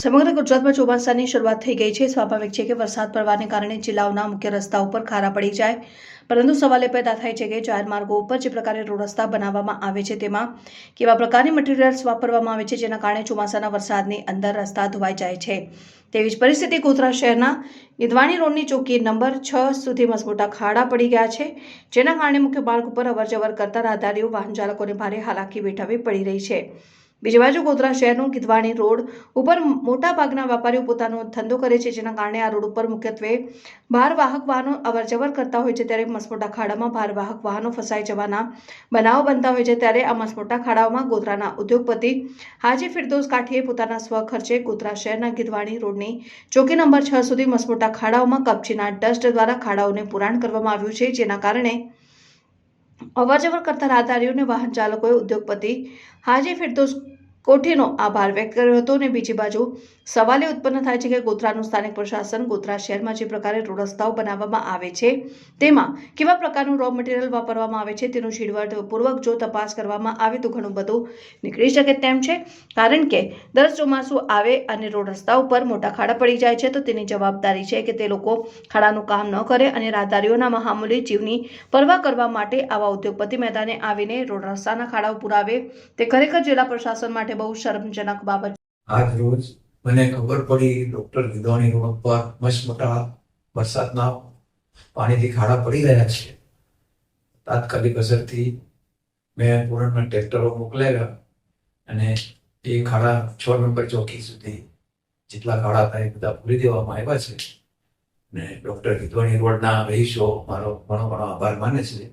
સમગ્ર ગુજરાતમાં ચોમાસાની શરૂઆત થઈ ગઈ છે। સ્વાભાવિક છે કે વરસાદ પડવાને કારણે જિલ્લાઓના મુખ્ય રસ્તા ઉપર ખાડા પડી જાય, પરંતુ સવાલ એ પેદા થાય છે કે જાહેર માર્ગો ઉપર જે પ્રકારે રોડ રસ્તા બનાવવામાં આવે છે તેમાં કેવા પ્રકારની મટીરિયલ્સ વાપરવામાં આવે છે, જેના કારણે ચોમાસાના વરસાદની અંદર રસ્તા ધોવાઈ જાય છે। તેવી જ પરિસ્થિતિ ગોધરા શહેરના ગીધવાણી રોડની ચોકી નંબર 6 સુધી મસમોટા ખાડા પડી ગયા છે, જેના કારણે મુખ્ય માર્ગ ઉપર અવરજવર કરતા રાહદારીઓ વાહન ચાલકોને ભારે હાલાકી વેઠવી પડી રહી છે। બીજી બાજુ ગોધરા શહેરનું ગીધવાણી રોડ ઉપર મોટાભાગના વેપારીઓ પોતાનો ધંધો કરે છે, જેના કારણે આ રોડ ઉપર મુખ્યત્વે ભારવાહક વાહનો અવરજવર કરતા હોય છે, ત્યારે મસમોટા ખાડામાં ભારવાહક વાહનો ફસાઈ જવાના બનાવો બનતા હોય છે। ત્યારે આ મસમોટા ખાડાઓમાં ગોધરાના ઉદ્યોગપતિ હાજી ફિરદોસ કાઠીએ પોતાના સ્વખર્ચે ગોધરા શહેરના ગીધવાણી રોડની ચોકી નંબર 6 સુધી મસમોટા ખાડાઓમાં કપચીના ડસ્ટ દ્વારા ખાડાઓને પુરાણ કરવામાં આવ્યું છે, જેના કારણે અવરજવર કરતા રાહદારીઓને વાહન ચાલકોએ ઉદ્યોગપતિ હાજી ફિરદોસ કોઠીનો આભાર વ્યક્ત કર્યો હતો। અને બીજી બાજુ સવાલ એ ઉત્પન્ન થાય છે કે ગોધરાનું સ્થાનિક પ્રશાસન ગોધરા શહેરમાં જે પ્રકારે રોડ રસ્તાઓ બનાવવામાં આવે છે તેમાં કેવા પ્રકારનું રો મટીરિયલ વાપરવામાં આવે છે તેનું ઝીણવટપૂર્વક જો તપાસ કરવામાં આવે તો ઘણું બધું નીકળી શકે તેમ છે, કારણ કે દર ચોમાસું આવે અને રોડ રસ્તા ઉપર મોટા ખાડા પડી જાય છે તો તેની જવાબદારી છે કે તે લોકો ખાડાનું કામ ન કરે અને રાહદારીઓના મામૂલી જીવની પરવા કરવા માટે આવા ઉદ્યોગપતિ મેદાને આવીને રોડ રસ્તાના ખાડાઓ પુરાવે તે ખરેખર જિલ્લા પ્રશાસન માટે બહુ શરમજનક બાબત। આજ રોજ મને ખબર પડી ડોક્ટર ગીધવાણી રોડ પર મસમોટા વરસાદના પાણીથી ખાડા પડી રહ્યા છે। તાત્કાલિક અસરથી મેં પૂરણના ટ્રેક્ટરો મોકલાવ્યા અને એ ખાડા 6 નંબર ચોકી સુધી જેટલા ખાડા હતા એ બધા પૂરી દેવામાં આવ્યા છે। અને ડોક્ટર ગીધવાણી રોડના રહીશો મારો ઘણો આભાર માને છે।